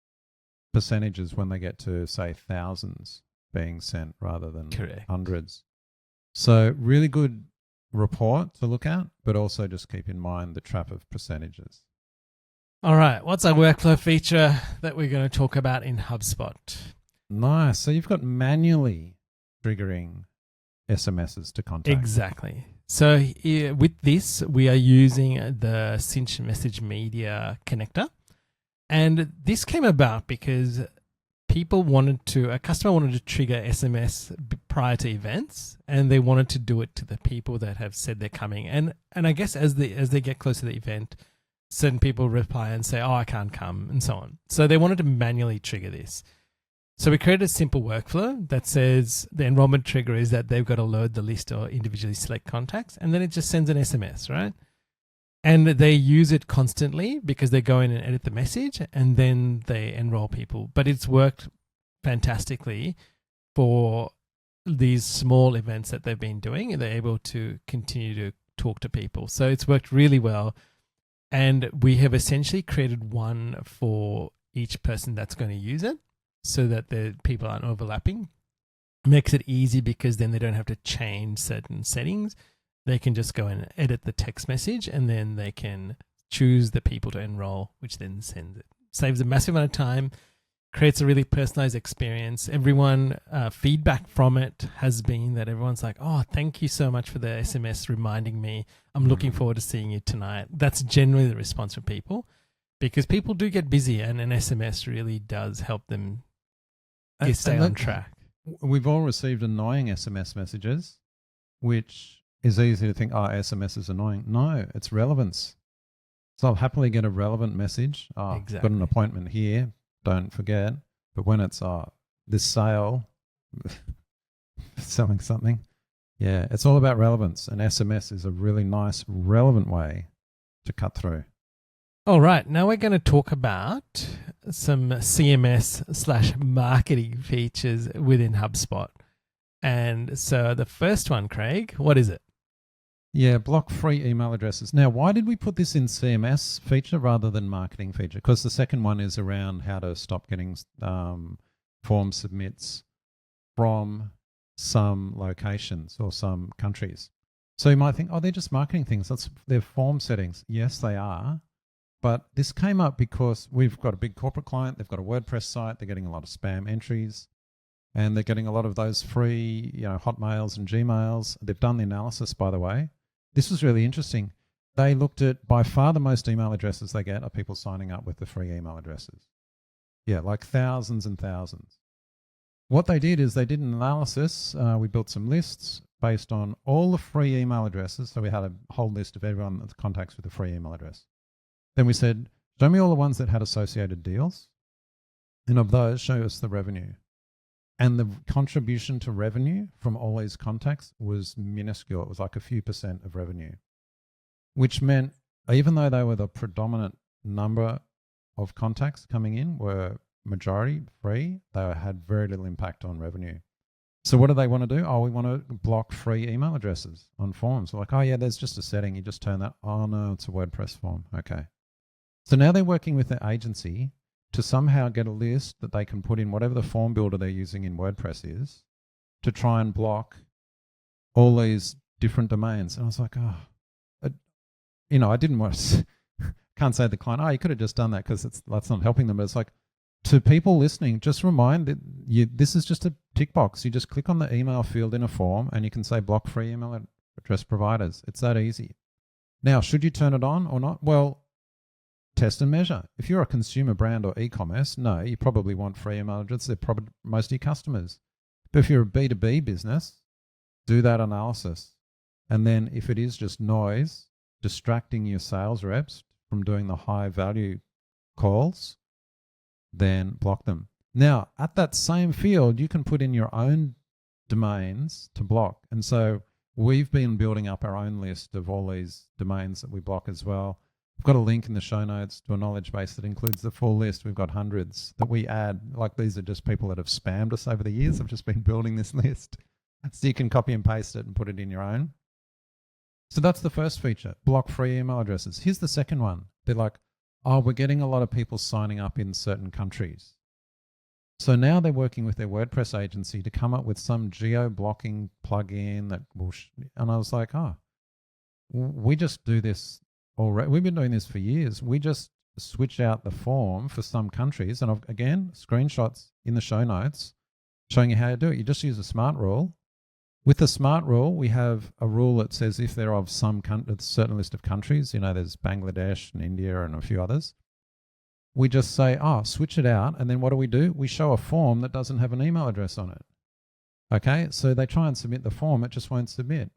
percentages when they get to, say, thousands being sent rather than hundreds. So really good report to look at, but also just keep in mind the trap of percentages. All right, what's our workflow feature that we're going to talk about in HubSpot? Nice. So you've got manually triggering SMSs to contact. Exactly. So with this, we are using the Cinch Message Media connector. And this came about because a customer wanted to trigger SMS prior to events, and they wanted to do it to the people that have said they're coming. And I guess as they get close to the event, certain people reply and say, oh, I can't come, and so on. So they wanted to manually trigger this. So we created a simple workflow that says the enrollment trigger is that they've got to load the list or individually select contacts, and then it just sends an SMS, right? And they use it constantly because they go in and edit the message and then they enroll people. But it's worked fantastically for these small events that they've been doing, and they're able to continue to talk to people. So it's worked really well. And we have essentially created one for each person that's going to use it, so that the people aren't overlapping. Makes it easy because then they don't have to change certain settings. They can just go and edit the text message, and then they can choose the people to enroll, which then sends it. Saves a massive amount of time, creates a really personalized experience. Everyone, feedback from it has been that everyone's like, oh, thank you so much for the SMS reminding me. I'm looking forward to seeing you tonight. That's generally the response from people, because people do get busy, and an SMS really does help them stay on track. We've all received annoying SMS messages, which is easy to think, oh, SMS is annoying. No, it's relevance. So I'll happily get a relevant message. Oh, exactly. Got an appointment here, don't forget. But when it's this sale, selling something, yeah, it's all about relevance. And SMS is a really nice, relevant way to cut through. All right, now we're going to talk about some CMS/marketing features within HubSpot. And so the first one, Craig, what is it? Yeah, block free email addresses. Now, why did we put this in CMS feature rather than marketing feature? Because the second one is around how to stop getting form submits from some locations or some countries. So you might think, oh, they're just marketing things. They're form settings. Yes, they are. But this came up because we've got a big corporate client. They've got a WordPress site. They're getting a lot of spam entries. And they're getting a lot of those free, Hotmails and Gmails. They've done the analysis, by the way. This was really interesting. They looked at, by far the most email addresses they get are people signing up with the free email addresses. Yeah, like thousands and thousands. What they did is they did an analysis. We built some lists based on all the free email addresses. So we had a whole list of everyone that contacts with a free email address. Then we said, show me all the ones that had associated deals. And of those, show us the revenue. And the contribution to revenue from all these contacts was minuscule. It was like a few % of revenue, which meant even though they were the predominant number of contacts coming in were majority free, they had very little impact on revenue. So what do they want to do? Oh, we want to block free email addresses on forms. Like, oh yeah, there's just a setting. You just turn that. Oh no, it's a WordPress form. Okay. So now they're working with their agency to somehow get a list that they can put in whatever the form builder they're using in WordPress is to try and block all these different domains. And I was like, I didn't want to, can't say to the client, oh, you could have just done that because that's not helping them. But it's like, to people listening, just remind that this is just a tick box. You just click on the email field in a form and you can say block free email address providers. It's that easy. Now, should you turn it on or not? Well, test and measure. If you're a consumer brand or e-commerce, no, you probably want free email addresses. They're probably most of your customers. But if you're a B2B business, do that analysis. And then if it is just noise, distracting your sales reps from doing the high value calls, then block them. Now, at that same field, you can put in your own domains to block. And so we've been building up our own list of all these domains that we block as well. I've got a link in the show notes to a knowledge base that includes the full list. We've got hundreds that we add. Like, these are just people that have spammed us over the years. I've just been building this list. So you can copy and paste it and put it in your own. So that's the first feature, block free email addresses. Here's the second one. They're like, oh, we're getting a lot of people signing up in certain countries. So now they're working with their WordPress agency to come up with some geo-blocking plugin that will... And I was like, oh, we just do this already. We've been doing this for years. We just switch out the form for some countries. And I've, again, screenshots in the show notes showing you how to do it. You just use a smart rule. With the smart rule, we have a rule that says if they're of some a certain list of countries, there's Bangladesh and India and a few others, we just say, oh, switch it out. And then what do? We show a form that doesn't have an email address on it. Okay, so they try and submit the form, it just won't submit.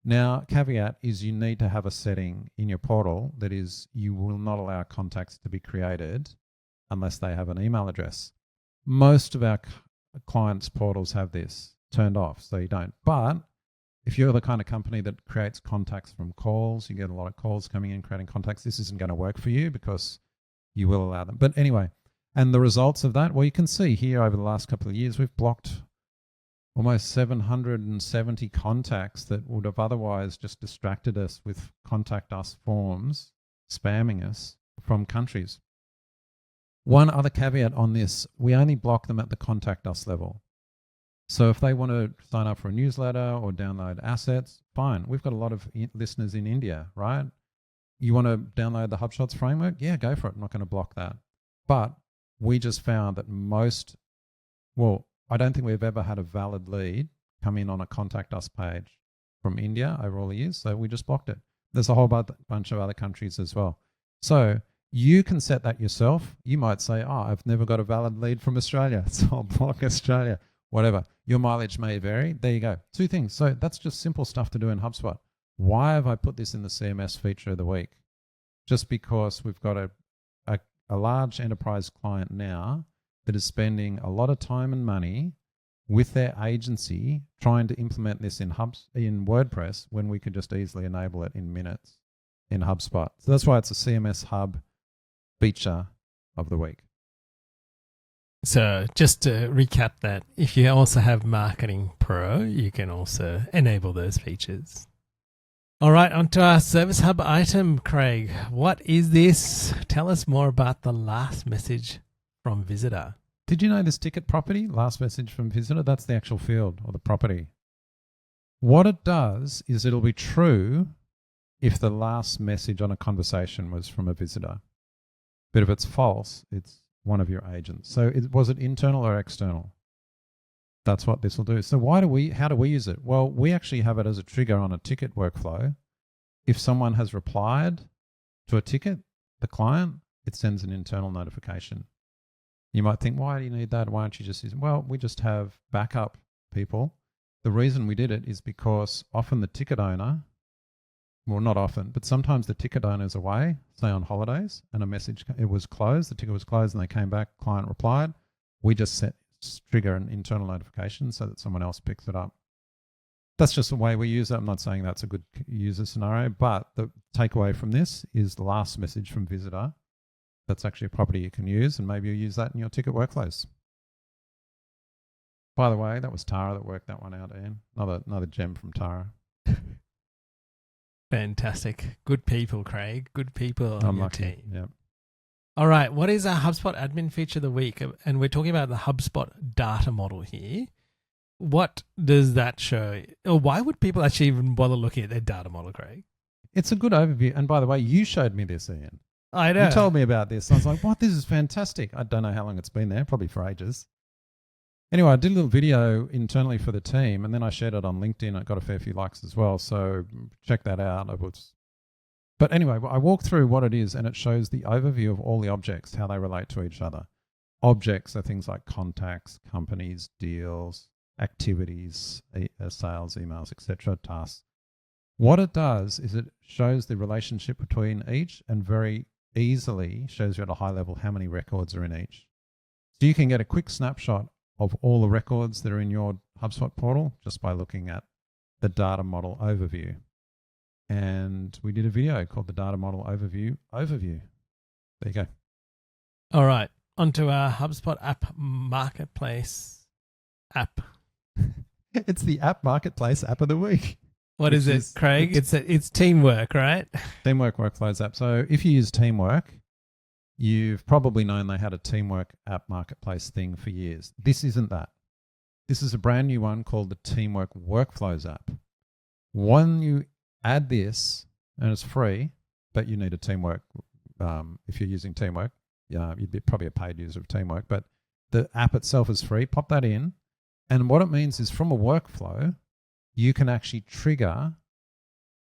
Now, caveat is you need to have a setting in your portal that is you will not allow contacts to be created unless they have an email address. Most of our clients' portals have this turned off, so you don't. But if you're the kind of company that creates contacts from calls, you get a lot of calls coming in creating contacts, this isn't going to work for you because you will allow them. But anyway, and the results of that, well, you can see here over the last couple of years, we've blocked almost 770 contacts that would have otherwise just distracted us with contact us forms, spamming us from countries. One other caveat on this, we only block them at the contact us level. So if they want to sign up for a newsletter or download assets, fine. We've got a lot of listeners in India, right? You want to download the HubShots framework? Yeah, go for it. I'm not going to block that. But we just found that I don't think we've ever had a valid lead come in on a contact us page from India over all the years. So we just blocked it. There's a whole bunch of other countries as well. So you can set that yourself. You might say, oh, I've never got a valid lead from Australia, so I'll block Australia. Whatever. Your mileage may vary. There you go. Two things. So that's just simple stuff to do in HubSpot. Why have I put this in the CMS feature of the week? Just because we've got a large enterprise client now that is spending a lot of time and money with their agency trying to implement this in WordPress when we could just easily enable it in minutes in HubSpot. So that's why it's a CMS Hub feature of the week. So just to recap that, if you also have Marketing Pro, you can also enable those features. All right, onto our Service Hub item, Craig. What is this? Tell us more about the last message from visitor. Did you know this ticket property, last message from visitor, that's the actual field or the property. What it does is it'll be true if the last message on a conversation was from a visitor. But if it's false, it's one of your agents. So was it internal or external? That's what this will do. So how do we use it? Well, we actually have it as a trigger on a ticket workflow. If someone has replied to a ticket, the client, it sends an internal notification. You might think, why do you need that? Why don't you just use it? Well, we just have backup people. The reason we did it is because often the ticket owner, well, not often, but sometimes the ticket owner's away, say on holidays, and it was closed, the ticket was closed, and they came back, client replied. We just trigger an internal notification so that someone else picks it up. That's just the way we use it. I'm not saying that's a good user scenario, but the takeaway from this is the last message from visitor. That's actually a property you can use, and maybe you'll use that in your ticket workflows. By the way, that was Tara that worked that one out, Ian. Another gem from Tara. Fantastic. Good people, Craig. Good people on your team. Yep. All right. What is our HubSpot admin feature of the week? And we're talking about the HubSpot data model here. What does that show? Or why would people actually even bother looking at their data model, Craig? It's a good overview. And by the way, you showed me this, Ian. I know. You told me about this. I was like, what? This is fantastic. I don't know how long it's been there. Probably for ages. Anyway, I did a little video internally for the team, and then I shared it on LinkedIn. It got a fair few likes as well. So check that out. But anyway, I walk through what it is and it shows the overview of all the objects, how they relate to each other. Objects are things like contacts, companies, deals, activities, sales, emails, etc., tasks. What it does is it shows the relationship between each and very easily shows you at a high level how many records are in each. So you can get a quick snapshot of all the records that are in your HubSpot portal just by looking at the data model overview. And we did a video called the data model overview. There you go. All right. Onto our HubSpot app marketplace app. It's the app marketplace app of the week. What is it, Craig? It's Teamwork, right? Teamwork Workflows app. So if you use Teamwork, you've probably known they had a Teamwork app marketplace thing for years. This isn't that. This is a brand new one called the Teamwork Workflows app. When you add this, and it's free, but you need a Teamwork. If you're using Teamwork, you'd be probably a paid user of Teamwork, but the app itself is free. Pop that in. And what it means is from a workflow, you can actually trigger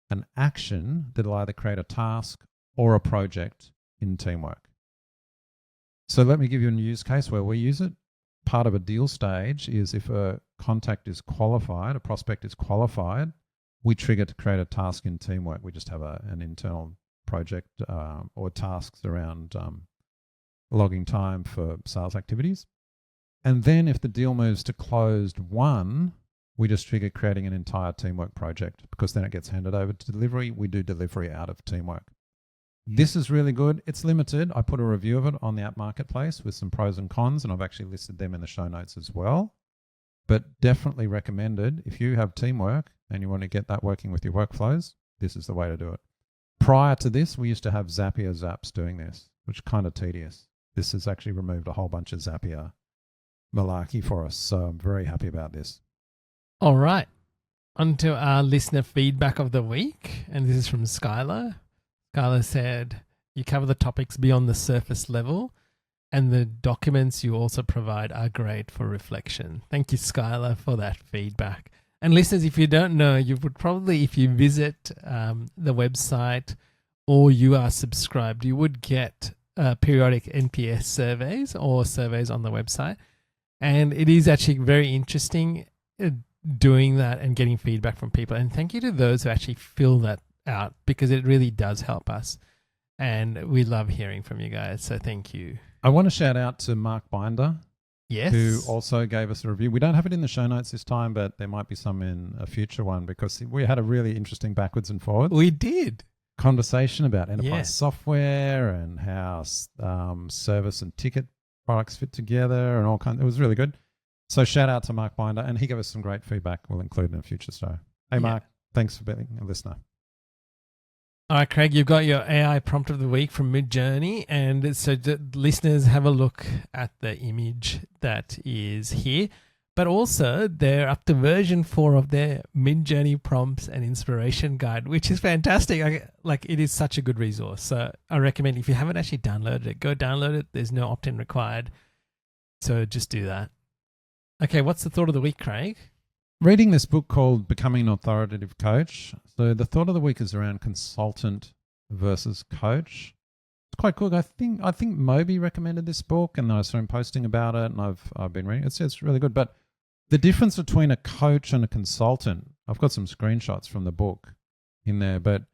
an action that'll either create a task or a project in Teamwork. So let me give you a use case where we use it. Part of a deal stage is if a contact is qualified, a prospect is qualified, we trigger to create a task in Teamwork. We just have an internal project or tasks around logging time for sales activities. And then if the deal moves to closed won, we just trigger creating an entire Teamwork project because then it gets handed over to delivery. We do delivery out of Teamwork. This is really good. It's limited. I put a review of it on the app marketplace with some pros and cons, and I've actually listed them in the show notes as well. But definitely recommended. If you have Teamwork and you want to get that working with your workflows, this is the way to do it. Prior to this, we used to have Zapier Zaps doing this, which is kind of tedious. This has actually removed a whole bunch of Zapier malarkey for us, so I'm very happy about this. All right. Onto our listener feedback of the week, and this is from Skylar. Skylar said, you cover the topics beyond the surface level, and the documents you also provide are great for reflection. Thank you, Skylar, for that feedback. And listeners, if you don't know, you would probably, if you visit the website or you are subscribed, you would get periodic NPS surveys or surveys on the website. And it is actually very interesting doing that and getting feedback from people. And thank you to those who actually fill that out because it really does help us. And we love hearing from you guys. So thank you. I want to shout out to Mark Binder. Yes. Who also gave us a review. We don't have it in the show notes this time, but there might be some in a future one because we had a really interesting backwards and forwards. We did. Conversation about enterprise software and how service and ticket products fit together and all kinds. It was really good. So shout out to Mark Binder, and he gave us some great feedback. We'll include in a future show. Hey, Mark, thanks for being a listener. All right, Craig, you've got your AI prompt of the week from Midjourney. And so the listeners have a look at the image that is here. But also, they're up to version 4 of their Midjourney prompts and inspiration guide, which is fantastic. It is such a good resource. So I recommend if you haven't actually downloaded it, go download it. There's no opt-in required. So just do that. Okay, what's the thought of the week, Craig? Reading this book called Becoming an Authoritative Coach. So the thought of the week is around consultant versus coach. It's quite cool. I think Moby recommended this book, and I saw him posting about it, and I've been reading it. It's really good. But the difference between a coach and a consultant, I've got some screenshots from the book in there, but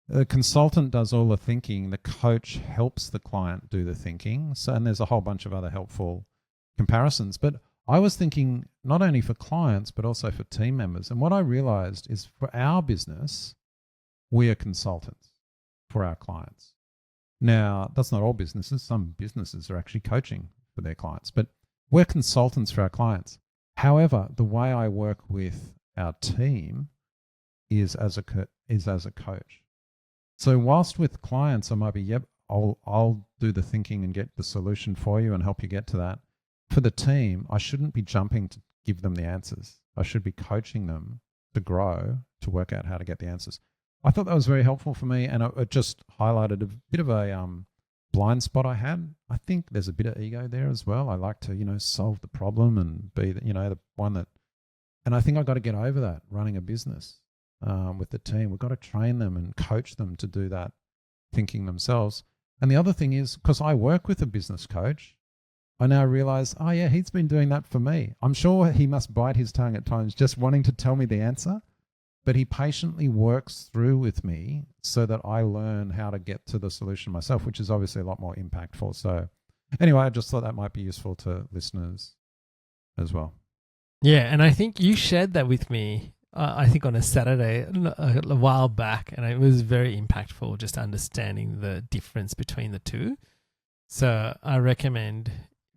the consultant does all the thinking. The coach helps the client do the thinking. So, and there's a whole bunch of other helpful comparisons. But I was thinking not only for clients, but also for team members. And what I realized is for our business, we are consultants for our clients. Now, that's not all businesses. Some businesses are actually coaching for their clients, but we're consultants for our clients. However, the way I work with our team is as a coach. So whilst with clients, I might be, I'll do the thinking and get the solution for you and help you get to that. For the team, I shouldn't be jumping to give them the answers. I should be coaching them to grow, to work out how to get the answers. I thought that was very helpful for me, and it just highlighted a bit of a blind spot I had. I think there's a bit of ego there as well. I like to, solve the problem and be, the one that, and I think I got to get over that running a business with the team. We've got to train them and coach them to do that thinking themselves. And the other thing is, because I work with a business coach, I now realize, oh yeah, he's been doing that for me. I'm sure he must bite his tongue at times just wanting to tell me the answer, but he patiently works through with me so that I learn how to get to the solution myself, which is obviously a lot more impactful. So anyway, I just thought that might be useful to listeners as well. Yeah, and I think you shared that with me, I think on a Saturday a while back, and it was very impactful just understanding the difference between the two. So I recommend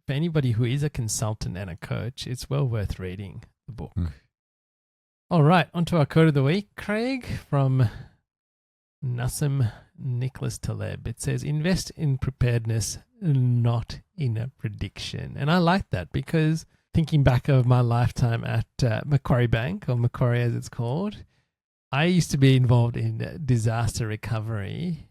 for anybody who is a consultant and a coach, it's well worth reading the book. All right, on to our quote of the week, Craig, from Nassim Nicholas Taleb. It says, invest in preparedness, not in a prediction. And I like that because thinking back of my lifetime at Macquarie Bank, or Macquarie as it's called, I used to be involved in disaster recovery.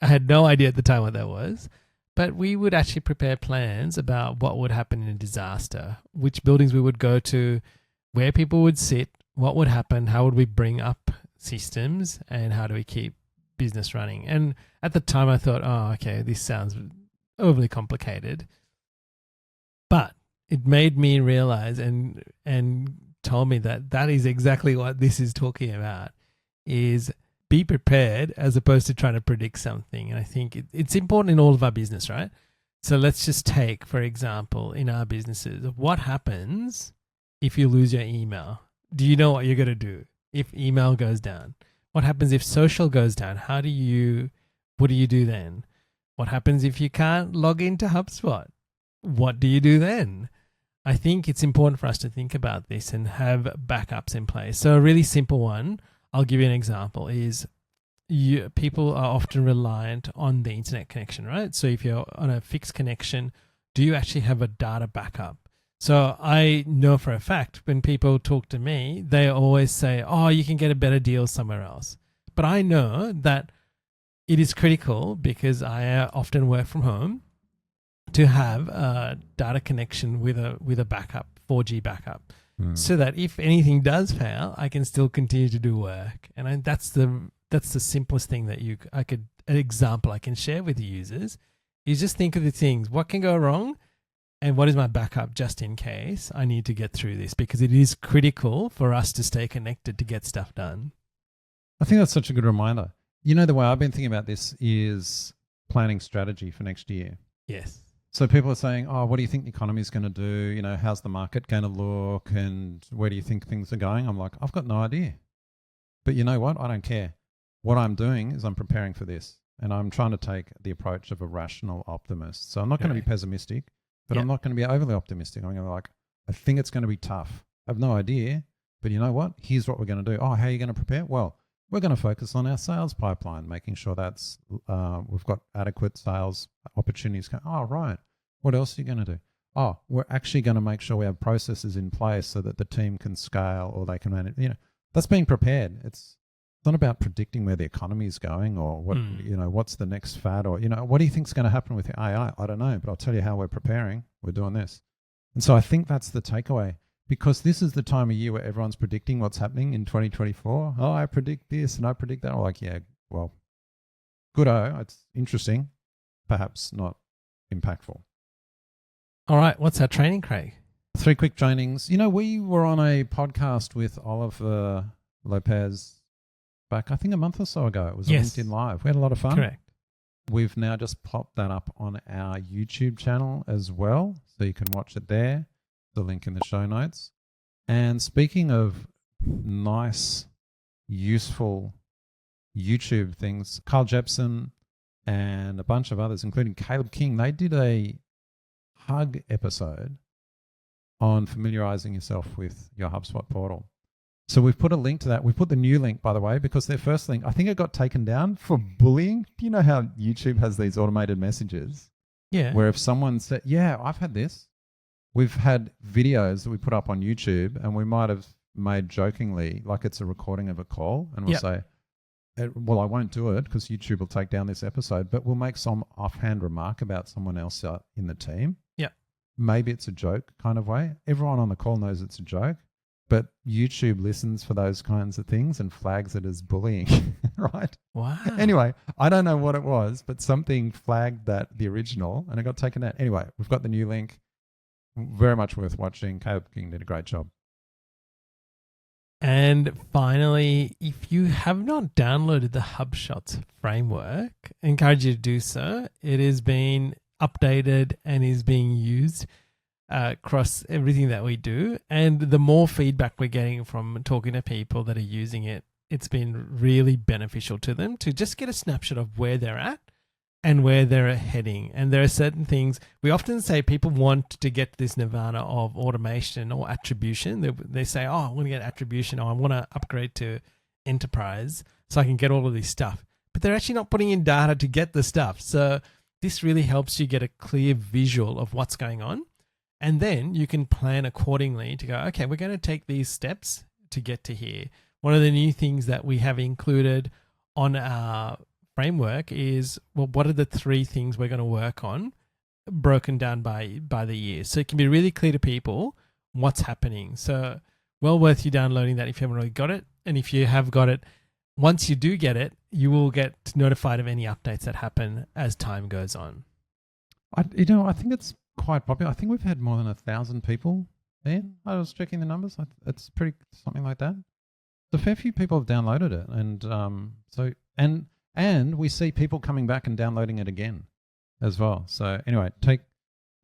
I had no idea at the time what that was, but we would actually prepare plans about what would happen in a disaster, which buildings we would go to, where people would sit, what would happen, how would we bring up systems, and how do we keep business running. And at the time I thought, oh, okay, this sounds overly complicated. But it made me realize and told me that that is exactly what this is talking about, is be prepared as opposed to trying to predict something. And I think it's important in all of our business, right? So let's just take, for example, in our businesses, what happens if you lose your email? Do you know what you're going to do if email goes down? What happens if social goes down? What do you do then? What happens if you can't log into HubSpot? What do you do then? I think it's important for us to think about this and have backups in place. So a really simple one, I'll give you an example, is people are often reliant on the internet connection, right? So if you're on a fixed connection, do you actually have a data backup? So I know for a fact when people talk to me, they always say, oh, you can get a better deal somewhere else. But I know that it is critical, because I often work from home, to have a data connection with a backup, 4G backup, so that if anything does fail, I can still continue to do work. And that's the simplest thing that an example I can share with the users is just think of the things, what can go wrong and what is my backup just in case I need to get through this, because it is critical for us to stay connected to get stuff done. I think that's such a good reminder. You know, the way I've been thinking about this is planning strategy for next year. Yes. So people are saying, oh, what do you think the economy is going to do? You know, how's the market going to look? And where do you think things are going? I'm like, I've got no idea. But you know what? I don't care. What I'm doing is I'm preparing for this. And I'm trying to take the approach of a rational optimist. So I'm not going to be pessimistic, but I'm not going to be overly optimistic. I'm going to be like, I think it's going to be tough. I have no idea. But you know what? Here's what we're going to do. Oh, how are you going to prepare? Well, we're going to focus on our sales pipeline, making sure that's we've got adequate sales opportunities. Oh, right. What else are you going to do? Oh, we're actually going to make sure we have processes in place so that the team can scale or they can manage. You know, that's being prepared. It's not about predicting where the economy is going or what what's the next fad, or what do you think is going to happen with AI? I don't know, but I'll tell you how we're preparing. We're doing this, and so I think that's the takeaway. Because this is the time of year where everyone's predicting what's happening in 2024. Oh, I predict this and I predict that. I'm like, yeah, well, good-o. It's interesting, perhaps not impactful. All right. What's our training, Craig? 3 quick trainings. We were on a podcast with Oliver Lopez back, I think, a month or so ago. It was a LinkedIn Live. We had a lot of fun. Correct. We've now just popped that up on our YouTube channel as well, so you can watch it there. The link in the show notes. And speaking of nice, useful YouTube things, Carl Jepson and a bunch of others, including Caleb King, they did a HUG episode on familiarizing yourself with your HubSpot portal. So we've put a link to that. We've put the new link, by the way, because their first link, I think it got taken down for bullying. Do you know how YouTube has these automated messages? Yeah. Where if someone said, yeah, I've had this. We've had videos that we put up on YouTube, and we might have made jokingly like it's a recording of a call, and we'll say, well, I won't do it because YouTube will take down this episode, but we'll make some offhand remark about someone else in the team. Yeah. Maybe it's a joke kind of way. Everyone on the call knows it's a joke, but YouTube listens for those kinds of things and flags it as bullying, right? Wow. Anyway, I don't know what it was, but something flagged the original and it got taken out. Anyway, we've got the new link. Very much worth watching. Caleb King did a great job. And finally, if you have not downloaded the HubShots framework, I encourage you to do so. It has been updated and is being used across everything that we do. And the more feedback we're getting from talking to people that are using it, it's been really beneficial to them to just get a snapshot of where they're at and where they're heading. And there are certain things we often say people want to get this nirvana of automation or attribution. They say, oh, I want to get attribution, or I want to upgrade to enterprise so I can get all of this stuff. But they're actually not putting in data to get the stuff. So this really helps you get a clear visual of what's going on. And then you can plan accordingly to go, okay, we're going to take these steps to get to here. One of the new things that we have included on our framework is, well, what are the 3 things we're going to work on broken down by the year? So it can be really clear to people what's happening. So well worth you downloading that if you haven't already got it. And if you have got it, once you do get it, you will get notified of any updates that happen as time goes on. I think it's quite popular. I think we've had more than 1,000 people in. I was checking the numbers. It's pretty something like that. So a fair few people have downloaded it. And we see people coming back and downloading it again as well. So anyway,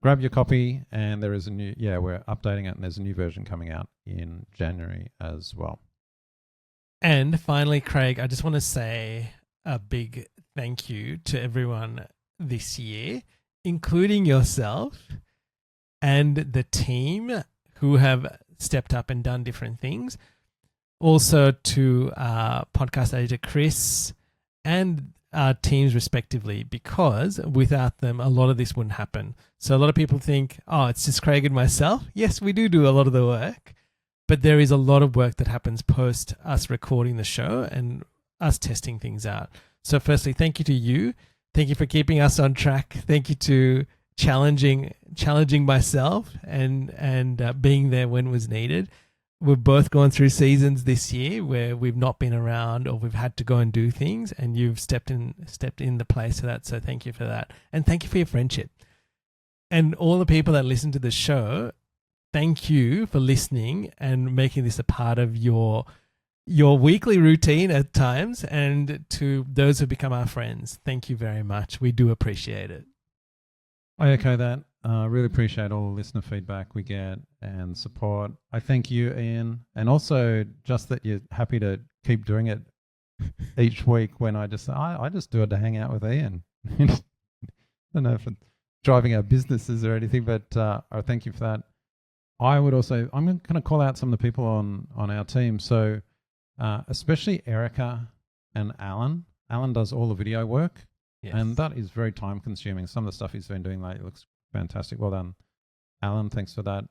grab your copy, and there is we're updating it, and there's a new version coming out in January as well. And finally, Craig, I just want to say a big thank you to everyone this year, including yourself and the team who have stepped up and done different things. Also to podcast editor Chris and our teams respectively, because without them, a lot of this wouldn't happen. So a lot of people think, oh, it's just Craig and myself. Yes, we do a lot of the work, but there is a lot of work that happens post us recording the show and us testing things out. So firstly, thank you to you. Thank you for keeping us on track. Thank you to challenging myself and being there when was needed. We've both gone through seasons this year where we've not been around or we've had to go and do things, and you've stepped in the place of that. So thank you for that. And thank you for your friendship. And all the people that listen to the show, thank you for listening and making this a part of your weekly routine at times. And to those who become our friends, thank you very much. We do appreciate it. I echo that. Really appreciate all the listener feedback we get and support. I thank you, Ian, and also just that you're happy to keep doing it each week when I just do it to hang out with Ian. I don't know if it's driving our businesses or anything, but I thank you for that. I'm going to call out some of the people on our team. So especially Erica and Alan. Alan does all the video work. Yes. And that is very time consuming. Some of the stuff he's been doing lately looks fantastic. Well done, Alan. Thanks for that.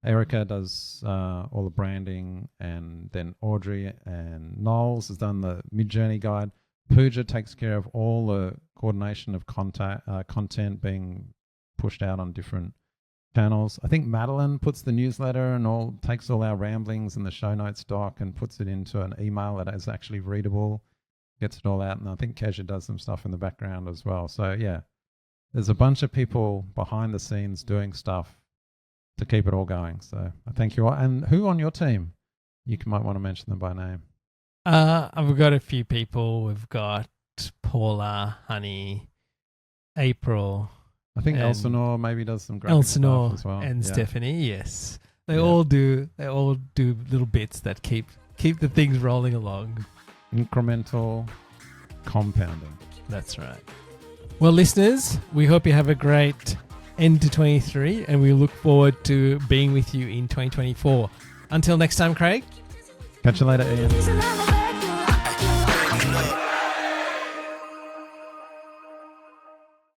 Erica does all the branding, and then Audrey and Knowles has done the Midjourney guide. Pooja takes care of all the coordination of content being pushed out on different channels. I think Madeline puts the newsletter and takes all our ramblings and the show notes doc and puts it into an email that is actually readable. Gets it all out, and I think Kezia does some stuff in the background as well. So yeah, there's a bunch of people behind the scenes doing stuff to keep it all going. So I thank you all. And who on your team? You might want to mention them by name. I've got a few people. We've got Paula, Honey, April. I think Elsinore maybe does some graphic stuff as well. And Stephanie, yes. They all do little bits that keep the things rolling along. Incremental compounding. That's right. Well, listeners, we hope you have a great end to 23, and we look forward to being with you in 2024. Until next time, Craig. Catch you later, Ian.